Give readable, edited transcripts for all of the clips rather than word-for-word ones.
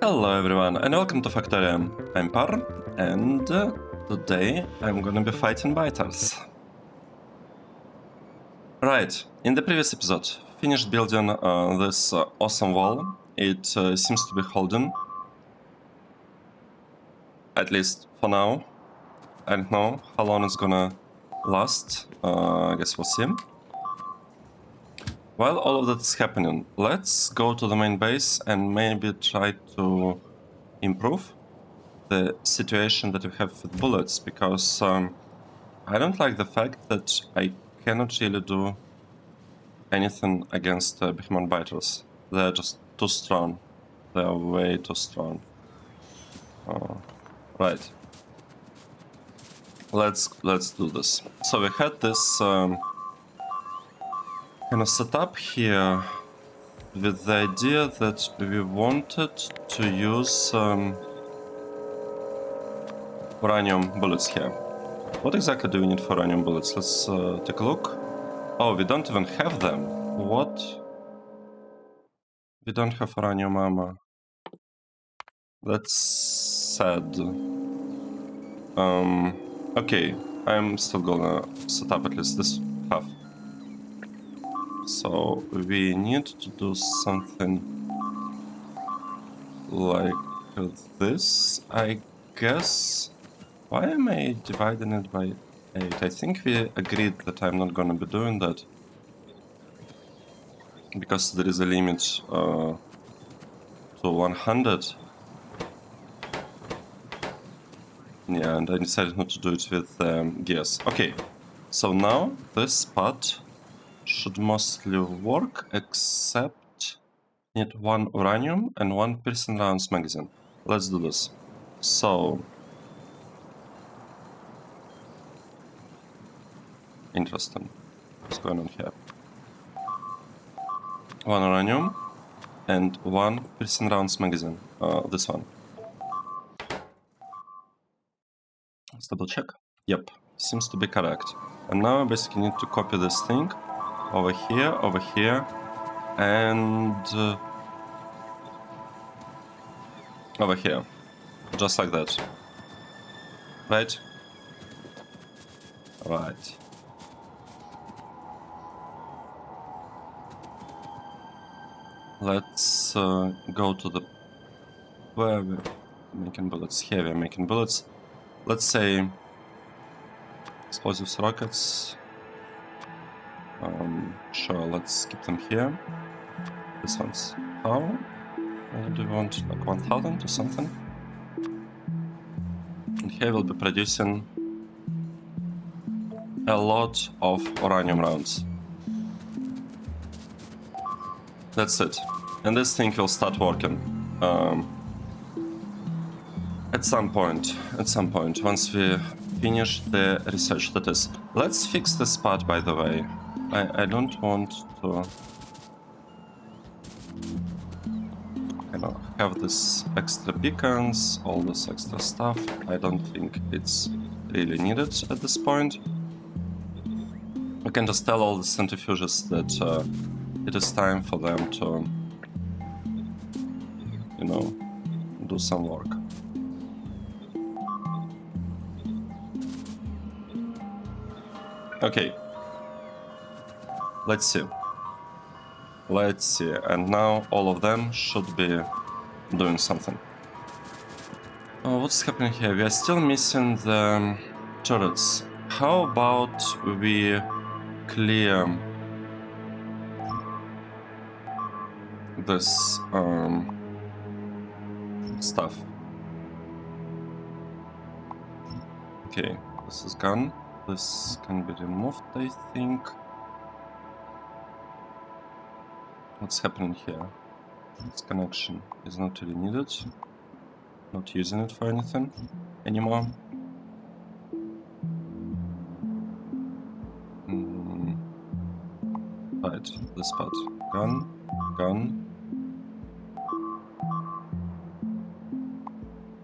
Hello everyone and welcome to Factorio. I'm Par and today I'm gonna be fighting biters. Right, in the previous episode, finished building this awesome wall. It seems to be holding, at least for now. I don't know how long it's gonna last, I guess we'll see. While all of that's happening, let's go to the main base and maybe try to improve the situation that we have with bullets, because I don't like the fact that I cannot really do anything against behemoth biters. They're just too strong. They're way too strong. Right. Let's do this. So we had this kind of setup here with the idea that we wanted to use uranium bullets here. What exactly do we need for uranium bullets? Let's take a look. Oh, we don't even have them. What? We don't have uranium armor. That's sad. Okay, I'm still gonna set up at least this half. So we need to do something like this, I guess. Why am I dividing it by 8? I think we agreed that I'm not gonna be doing that, because there is a limit to 100. Yeah, and I decided not to do it with gears. Okay, so now this part should mostly work, except need 1 uranium and 1 piercing rounds magazine. Let's do this. So, interesting. What's going on here? 1 uranium and 1 piercing rounds magazine. This one. Let's double check. Yep, seems to be correct. And now I basically need to copy this thing over here, and over here. Just like that. Right? Right. Let's go to the... where we're making bullets. Here we're making bullets. Let's say explosives, rockets. Sure, let's keep them here. This one's how? Do we want like 1000 or something? And here we'll be producing a lot of uranium rounds. That's it. And this thing will start working. At some point, once we finish the research, that is. Let's fix this part, by the way. I don't want to have this extra beacons, all this extra stuff. I don't think it's really needed at this point. We can just tell all the centrifuges that it is time for them to, you know, do some work. Okay. Let's see. And now all of them should be doing something. Oh, what's happening here? We are still missing the turrets. How about we clear this stuff? Okay, this is gone. This can be removed, I think. What's happening here? This connection is not really needed. Not using it for anything anymore. Right, this part. Gone.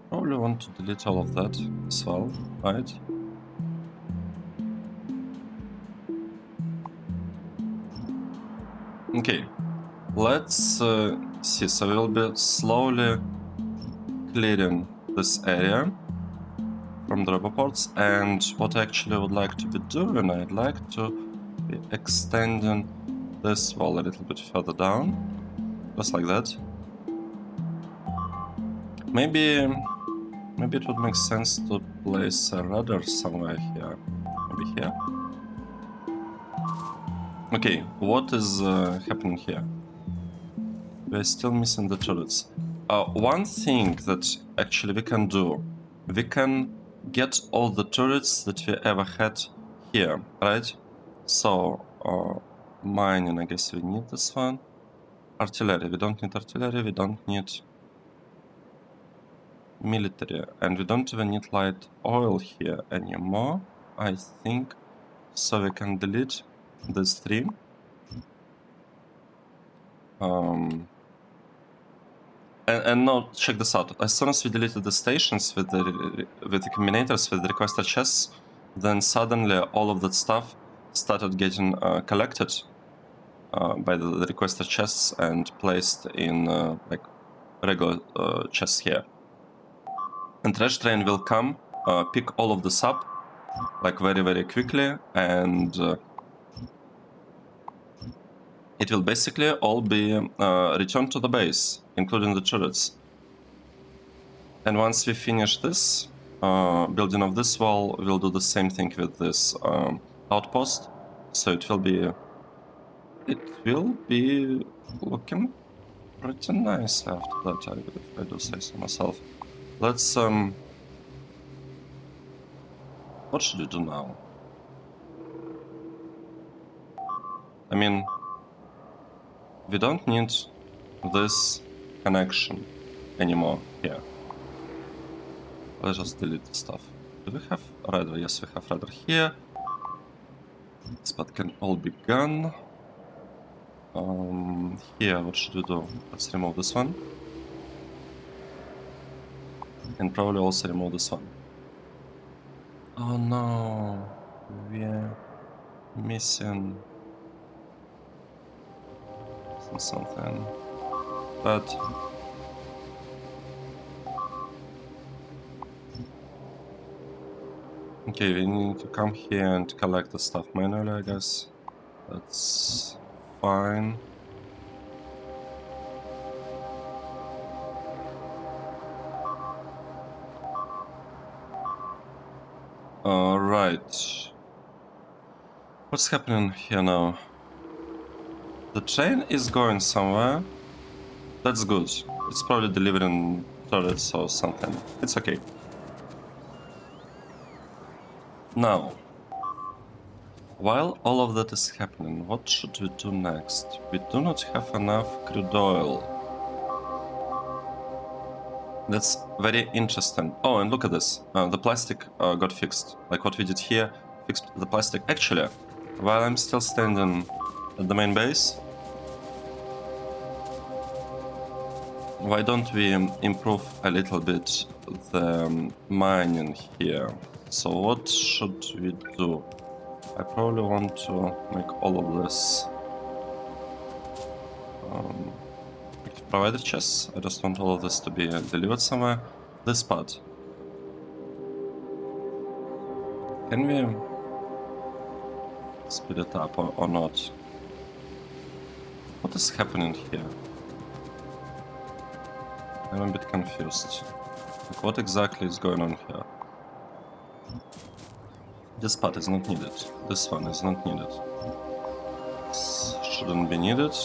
Probably want to delete all of that as well, right? Okay, let's see. So we'll be slowly clearing this area from the roboports, and what I actually would like to be doing, I'd like to be extending this wall a little bit further down, just like that. Maybe it would make sense to place a radar somewhere here, maybe here. Okay, what is happening here? We're still missing the turrets. One thing that actually we can do, we can get all the turrets that we ever had here, right? So, mining, I guess we need this one. Artillery, we don't need artillery, we don't need military, and we don't even need light oil here anymore, I think. So we can delete this 3. And now check this out. As soon as we deleted the stations with the combinators, with the requester chests, then suddenly all of that stuff started getting collected by the requester chests and placed in like regular chests here. And trash train will come, pick all of this up, like very quickly, and it will basically all be returned to the base, including the turrets. And once we finish this building of this wall, we'll do the same thing with this outpost. So it will be looking pretty nice after that, if I do say so myself. Let's what should we do now? I mean, we don't need this connection anymore here. Let's just delete the stuff. Do we have radar? Yes, we have radar here. This part can all be gone. Here, what should we do? Let's remove this one. And probably also remove this one. Oh no, we're missing something. But okay, we need to come here and collect the stuff manually, I guess. That's fine. Right. What's happening here now? The train is going somewhere. That's good. It's probably delivering turrets or something. It's okay. Now, while all of that is happening, what should we do next? We do not have enough crude oil. That's very interesting. Oh, and look at this. The plastic got fixed. Like what we did here, fixed the plastic. Actually, while I'm still standing at the main base, why don't we improve a little bit the mining here? So what should we do? I probably want to make all of this provider chests. I just want all of this to be delivered somewhere. This part. Can we speed it up or not? What is happening here? I'm a bit confused. Like, what exactly is going on here? This part is not needed. This one is not needed. This shouldn't be needed.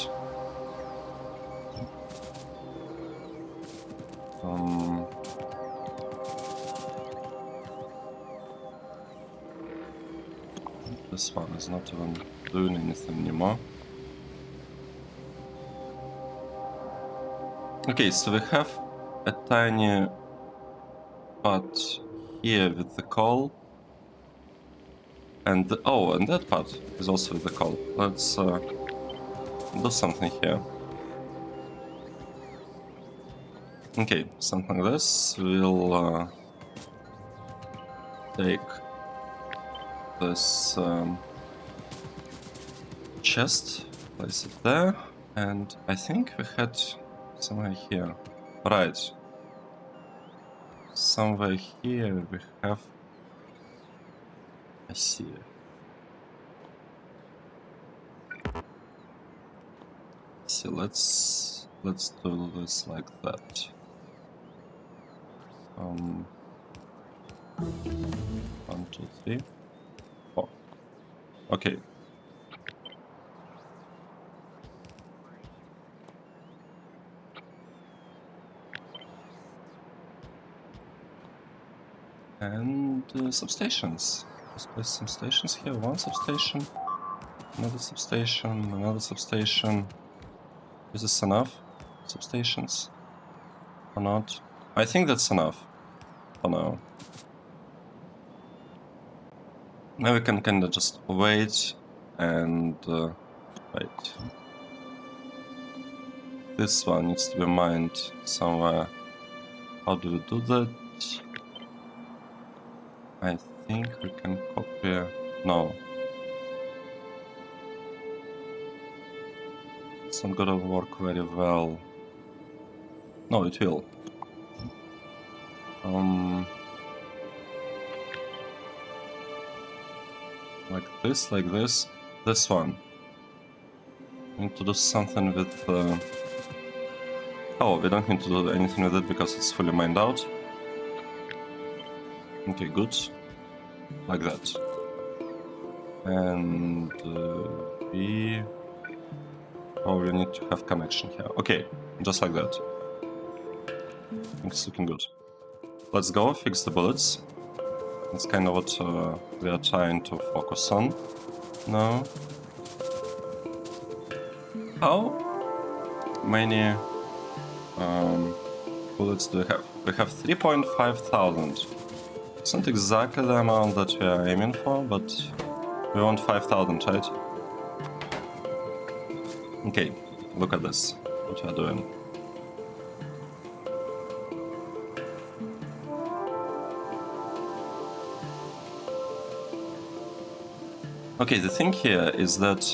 This one is not even doing anything anymore. Okay, so we have a tiny part here with the coal. And and that part is also with the coal. Let's do something here. Okay, something like this. We'll take this chest, place it there, and I think we had somewhere here. Right. somewhere here we have... I see. See, let's do this like that. 1, 2, 3, 4. Okay. And substations. Let's place some stations here. One substation, another substation, another substation. Is this enough? Substations? Or not? I think that's enough for now. Now we can kinda just wait and wait. This one needs to be mined somewhere. How do we do that? I think we can copy... No. It's not gonna work very well. No, it will. Like this. This one. Need to do something with... Oh, we don't need to do anything with it because it's fully mined out. Okay, good. Like that. And we probably need to have connection here. Okay, just like that. I think it's looking good. Let's go fix the bullets. That's kind of what we are trying to focus on now. How many bullets do we have? We have 3,500. It's not exactly the amount that we are aiming for, but we want 5,000, right? Okay, look at this, what we are doing. Okay, the thing here is that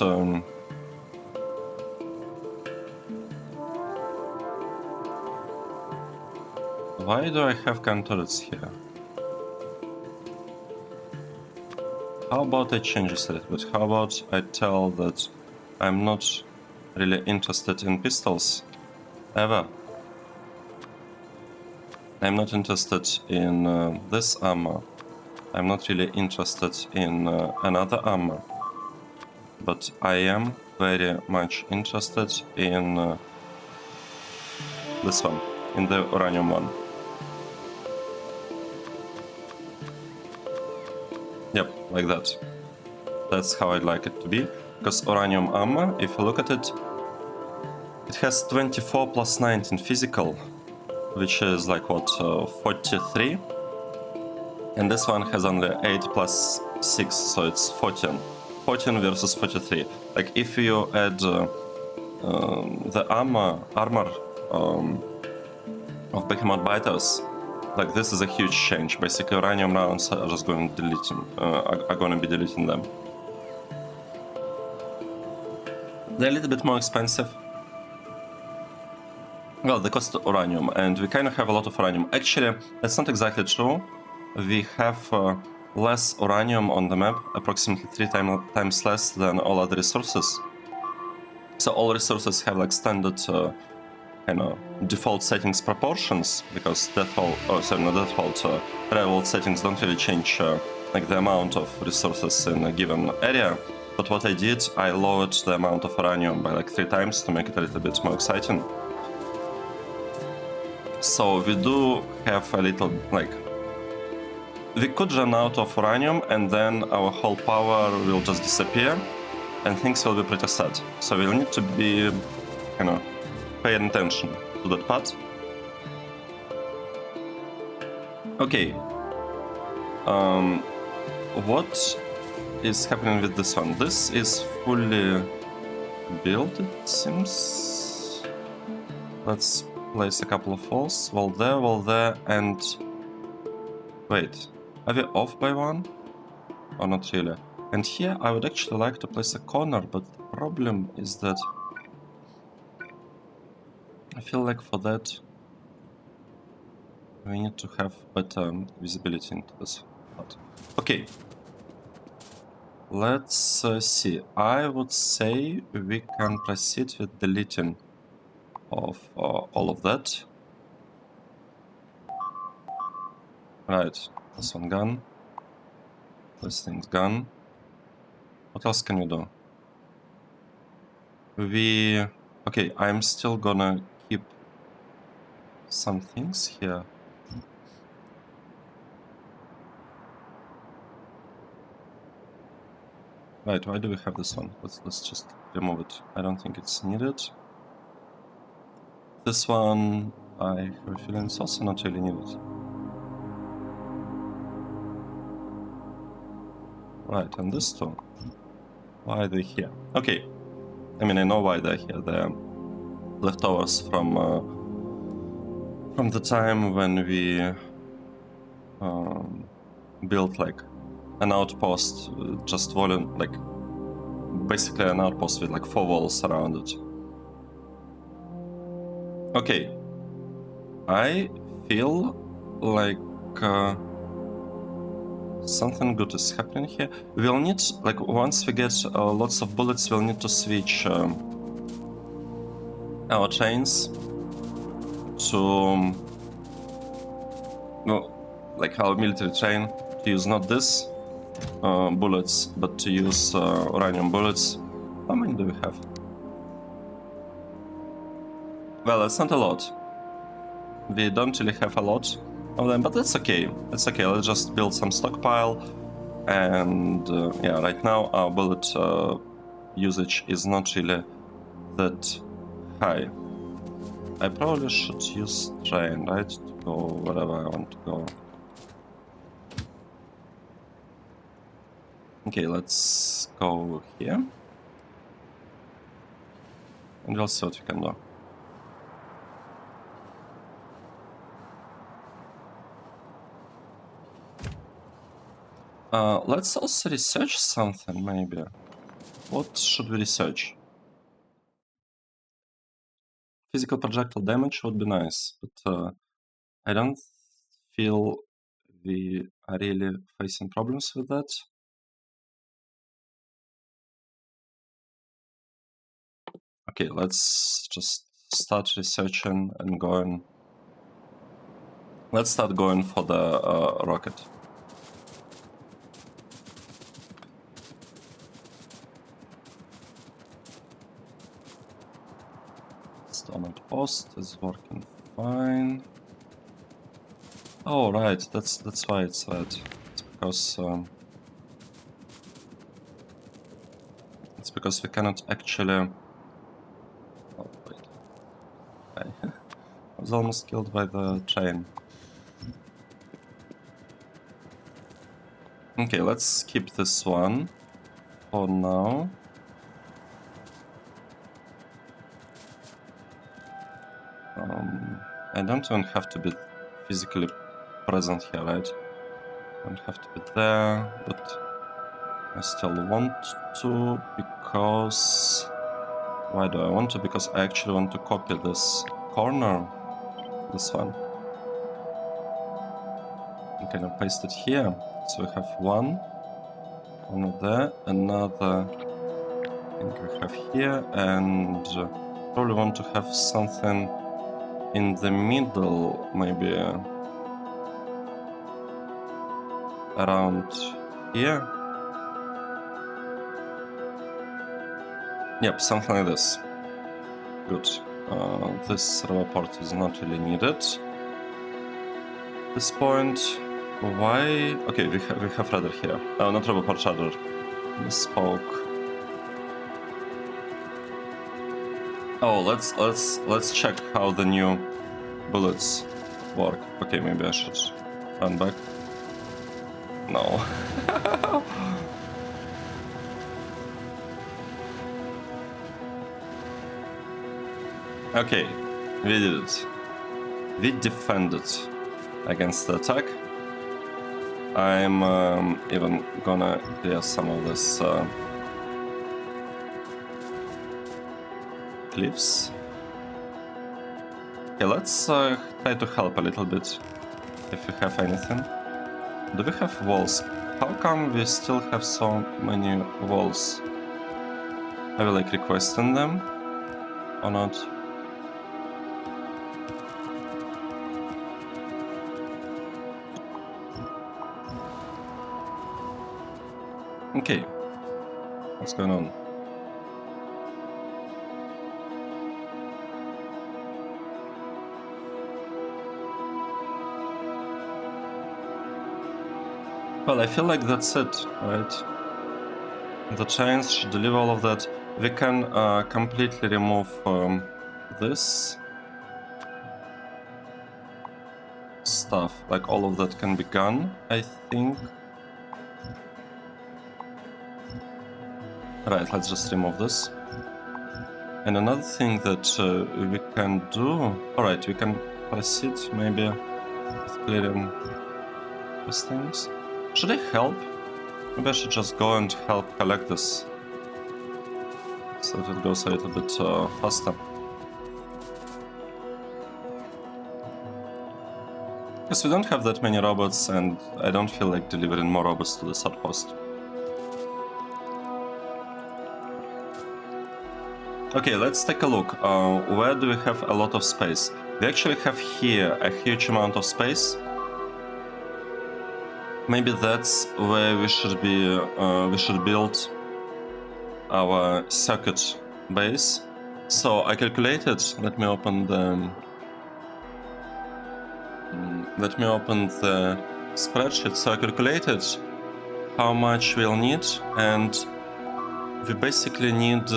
why do I have gun turrets here? How about I change this a little bit? How about I tell that I'm not really interested in pistols, ever. I'm not interested in this armor. I'm not really interested in another armor. But I am very much interested in this one, in the uranium one. Yep, like that. That's how I'd like it to be. Because uranium armor, if you look at it, it has 24 plus 19 physical, which is like what, 43? And this one has only 8 plus 6, so it's 14. 14 versus 43. Like if you add the armor of Behemoth Biters, like this is a huge change. Basically, uranium rounds are just going to delete them, are going to be deleting them. They're a little bit more expensive. Well, they cost uranium, and we kind of have a lot of uranium. Actually, that's not exactly true. We have less uranium on the map, approximately 3 times less than all other resources. So all resources have like standard default settings proportions, because real world settings don't really change like the amount of resources in a given area. But what I did, I lowered the amount of uranium by like 3 times to make it a little bit more exciting. So we do have a little, like, we could run out of uranium and then our whole power will just disappear and things will be pretty sad. So we'll need to be, paying attention to that part. Okay. What is happening with this one? This is fully built, it seems. Let's place a couple of walls. Wall there, and... Wait, are we off by one? Or not really? And here I would actually like to place a corner, but the problem is that I feel like for that we need to have better visibility into this part. Okay. Let's see. I would say we can proceed with deleting of all of that. Right, this one gone. This thing's gone. What else can we do? Okay, I'm still gonna keep some things here. Right, why do we have this one? Let's just remove it. I don't think it's needed. This one, I have a feeling it's also not really needed. Right, and this two. Why are they here? Okay. I mean, I know why they're here. They're leftovers from the time when we built like an outpost, just volume, like basically an outpost with like 4 walls around it. Okay, I feel like something good is happening here. We'll need, like, once we get lots of bullets, we'll need to switch our chains to, well, like our military chain, to use not this bullets, but to use uranium bullets. How many do we have? Well, it's not a lot. We don't really have a lot of them, but that's okay. It's okay. Let's just build some stockpile. And yeah, right now our bullet usage is not really that high. I probably should use train, right, to go wherever I want to go. Okay, let's go here. And we'll see what we can do. Let's also research something, maybe. What should we research? Physical projectile damage would be nice, but I don't feel we are really facing problems with that. Okay, let's just start researching and going. Let's start going for the rocket. Stone post is working fine. Oh right, that's why it's red. It's because we cannot actually. Oh wait, I was almost killed by the train. Okay, let's skip this one for now. I don't even have to be physically present here, right? I don't have to be there, but I still want to, because... Why do I want to? Because I actually want to copy this corner, this one. I'm gonna paste it here. So we have one there, another thing we have here, and probably want to have something in the middle, maybe around here. Yep, something like this. Good. This rubber part is not really needed at this point. Why? Okay, we have rudder here. Oh, not rubber part, rudder. Misspoke. Oh, let's check how the new bullets work. Okay, maybe I should run back. No. Okay, we did it. We defended against the attack. I'm even gonna clear some of this cliffs. Okay, let's try to help a little bit if we have anything. Do we have walls? How come we still have so many walls? Are we like requesting them or not? Okay, what's going on? Well, I feel like that's it, right? The chains should deliver all of that. We can completely remove this stuff, like all of that can be gone, I think. Right, let's just remove this. And another thing that we can do... Alright, we can proceed maybe with clearing these things. Should I help? Maybe I should just go and help collect this, so that it goes a little bit faster. Because we don't have that many robots, and I don't feel like delivering more robots to this outpost. Okay, let's take a look. Where do we have a lot of space? We actually have here a huge amount of space. Maybe that's where we should be. We should build our circuit base. So I calculated. Let me open the. Let me open the spreadsheet. So I calculated how much we'll need, and we basically need.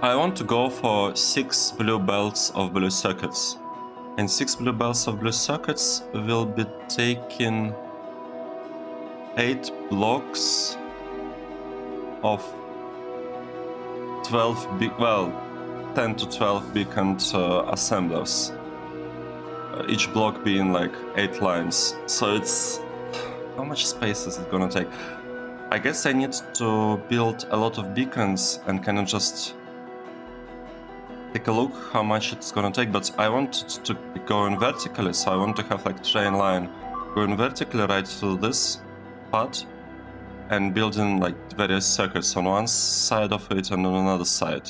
I want to go for 6 blue belts of blue circuits. And 6 blue belts of blue circuits will be taking 8 blocks of 12 10 to 12 beacon assemblers. Each block being like 8 lines. So it's... How much space is it gonna take? I guess I need to build a lot of beacons and kind of just take a look how much it's gonna take, but I want to go in vertically, so I want to have like train line going vertically right to this part and building like various circuits on one side of it and on another side.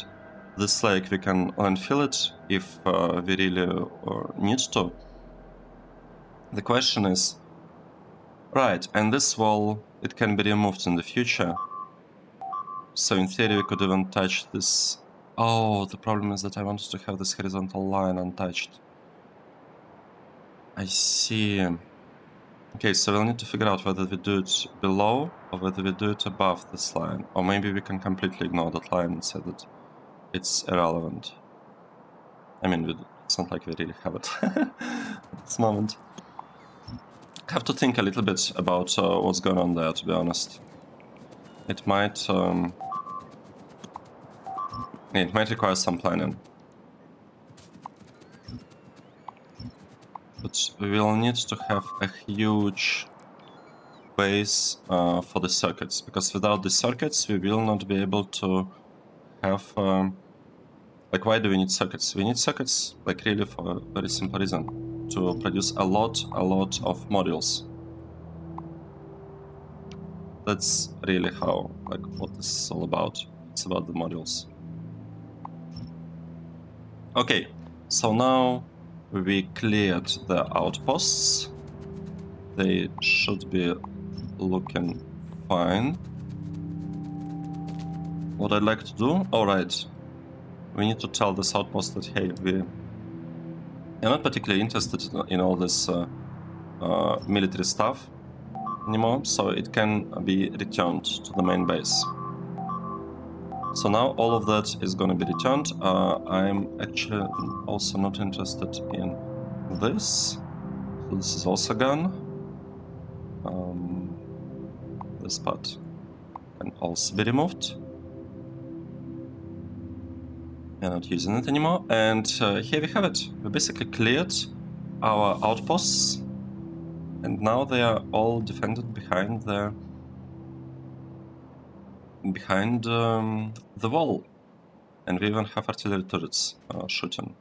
This like we can landfill it if we really need to. The question is, right, and this wall, it can be removed in the future. So in theory we could even touch this. Oh, the problem is that I wanted to have this horizontal line untouched. I see. Okay, so we'll need to figure out whether we do it below or whether we do it above this line. Or maybe we can completely ignore that line and say that it's irrelevant. I mean, it's not like we really have it at this moment. I have to think a little bit about what's going on there, to be honest. It might require some planning. But we will need to have a huge base for the circuits, because without the circuits we will not be able to have... like, why do we need circuits? We need circuits, like, really for a very simple reason. To produce a lot of modules. That's really how, like, what this is all about. It's about the modules. Okay, so now we cleared the outposts. They should be looking fine. What I'd like to do? Alright. We need to tell this outpost that, hey, we're not particularly interested in all this military stuff anymore, so it can be returned to the main base. So now all of that is going to be returned. I'm actually also not interested in this. So this is also gone. This part can also be removed. We're not using it anymore. And here we have it. We basically cleared our outposts. And now they are all defended behind the wall. And we even have artillery turrets shooting.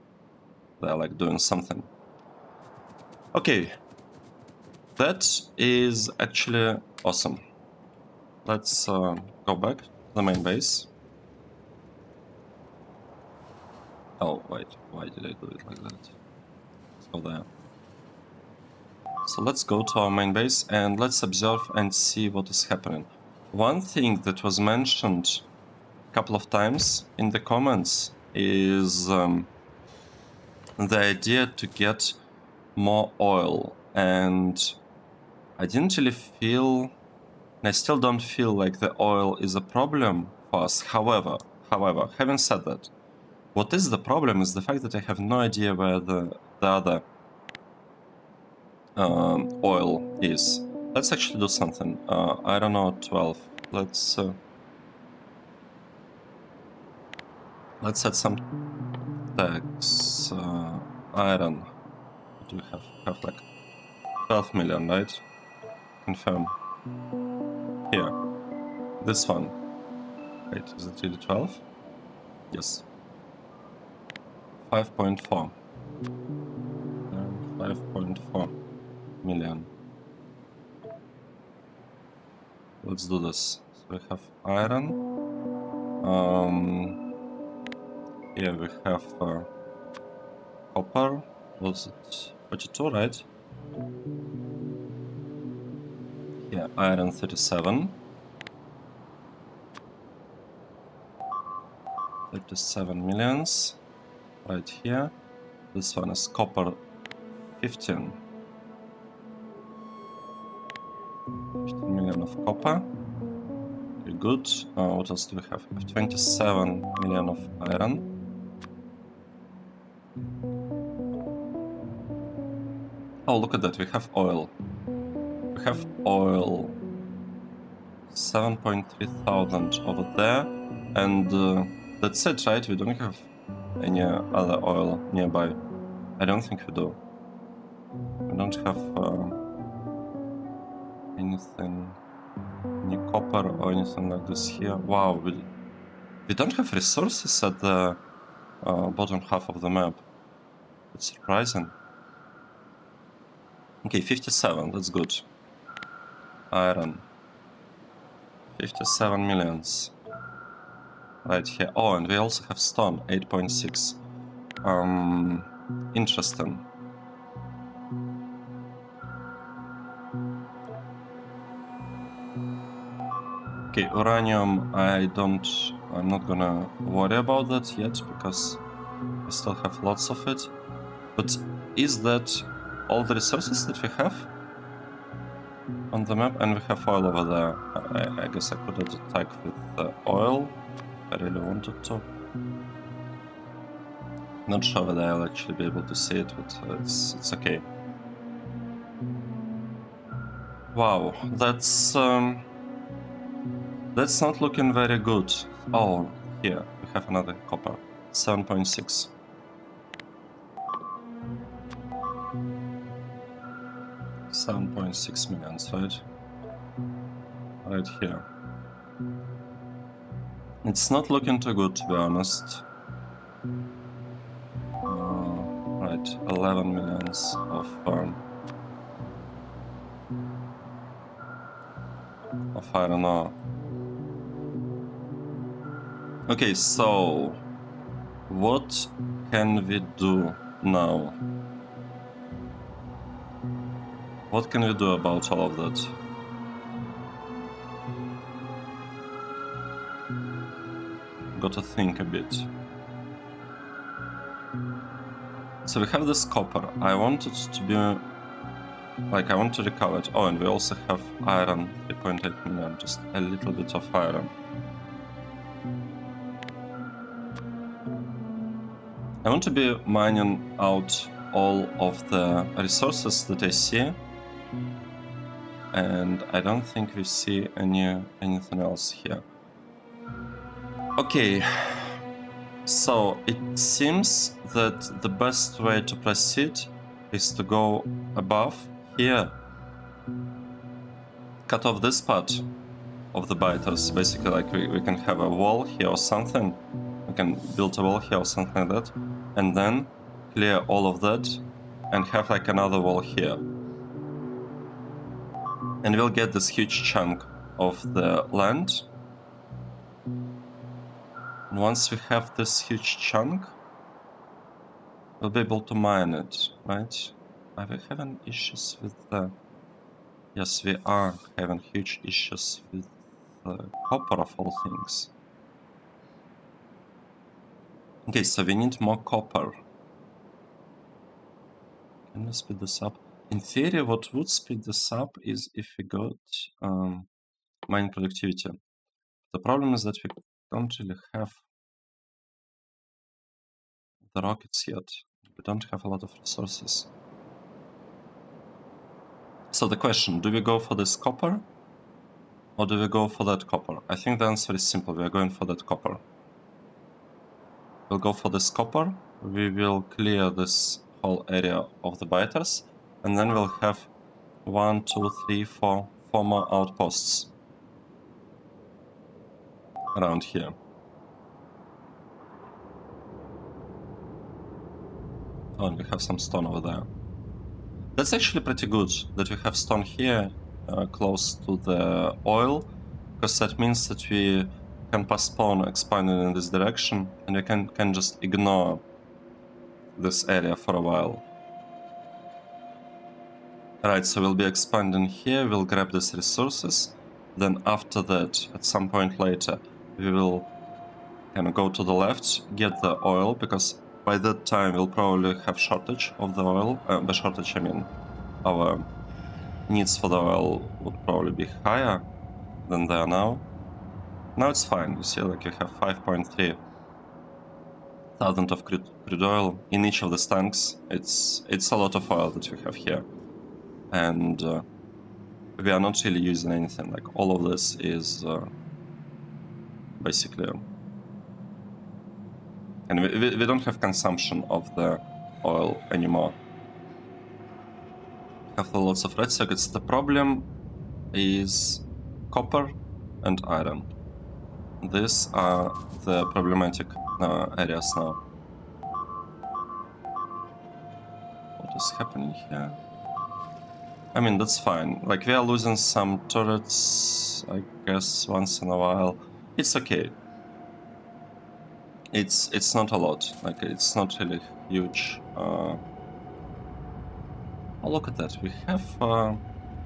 they're like doing something. Okay, that is actually awesome. Let's go back to the main base. Oh wait, why did I do it like that? Let's go there. So let's go to our main base and let's observe and see what is happening. One thing that was mentioned a couple of times in the comments is the idea to get more oil, and I didn't really feel, and I still don't feel like the oil is a problem for us. However, having said that, what is the problem is the fact that I have no idea where the other oil is. Let's actually do something. I don't know, 12. Let's add some tags. Iron. What do we have? We have like 12 million, right? Confirm. Here. This one. Wait, is it really 12? Yes. 5.4. 5.4 million. Let's do this. So we have iron. Here we have copper. Was it 42, right? Yeah, iron 37. 37 millions. Right here. This one is copper 15. 15 million of copper. Very good. What else do we have? We have 27 million of iron. Oh, look at that. We have oil. We have oil. 7.3 thousand over there. And that's it, right? We don't have any other oil nearby. I don't think we do. We don't have anything, any copper or anything like this here. Wow, we don't have resources at the bottom half of the map. It's surprising. Okay, 57, that's good. Iron. 57 millions. Right here. Oh, and we also have stone, 8.6. Interesting. Okay, uranium, I'm not gonna worry about that yet, because I still have lots of it. But is that all the resources that we have on the map? And we have oil over there. I guess I could attack with oil if I really wanted to. Not sure whether I'll actually be able to see it, but it's okay. Wow, that's not looking very good. Oh, here we have another copper, 7.6. 7.6 millions, right? Right here. It's not looking too good, to be honest. Right, 11 millions of iron ore. Okay, so what can we do now? What can we do about all of that? Got to think a bit. So we have this copper. I want it to be like, I want to recover it. Oh, and we also have iron, 3.8 million, just a little bit of iron. I want to be mining out all of the resources that I see, and I don't think we see anything else here. Okay, so it seems that the best way to proceed is to go above here, cut off this part of the biters. Basically, like we can have a wall here or something. We can build a wall here or something like that, and then clear all of that and have like another wall here. And we'll get this huge chunk of the land. And once we have this huge chunk, we'll be able to mine it, right? Are we having issues with the... Yes, we are having huge issues with the copper of all things. Okay, so we need more copper. Can we speed this up? In theory, what would speed this up is if we got mine productivity. The problem is that we don't really have the rockets yet. We don't have a lot of resources. So the question, do we go for this copper? Or do we go for that copper? I think the answer is simple. We are going for that copper. We'll go for this copper. We will clear this whole area of the biters. And then we'll have 1, 2, 3, 4 more outposts around here. Oh, and we have some stone over there. That's actually pretty good that we have stone here close to the oil, because that means that we can postpone expanding in this direction and we can just ignore this area for a while. Alright, so we'll be expanding here, we'll grab these resources, then after that, at some point later, we will kind of go to the left, get the oil, because by that time we'll probably have shortage of the oil. By shortage I mean our needs for the oil would probably be higher than they are now. Now it's fine, you see, like you have 5.3 thousand of crude oil in each of the tanks. It's a lot of oil that we have here. And we are not really using anything, like all of this is basically... And we don't have consumption of the oil anymore. We have lots of red circuits. The problem is copper and iron. These are the problematic areas now. What is happening here? I mean, that's fine. Like, we are losing some turrets, I guess, once in a while. It's okay. It's not a lot. Like, it's not really huge. Oh, look at that. We have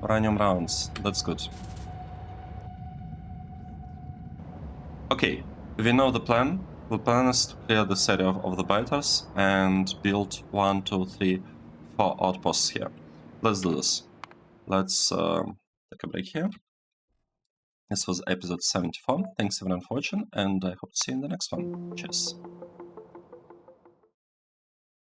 uranium rounds. That's good. Okay, we know the plan. The plan is to clear this area of the biters and build 1, 2, 3, 4 outposts here. Let's do this. Let's take a break here. This was episode 74. Thanks everyone for watching, and I hope to see you in the next one. Cheers.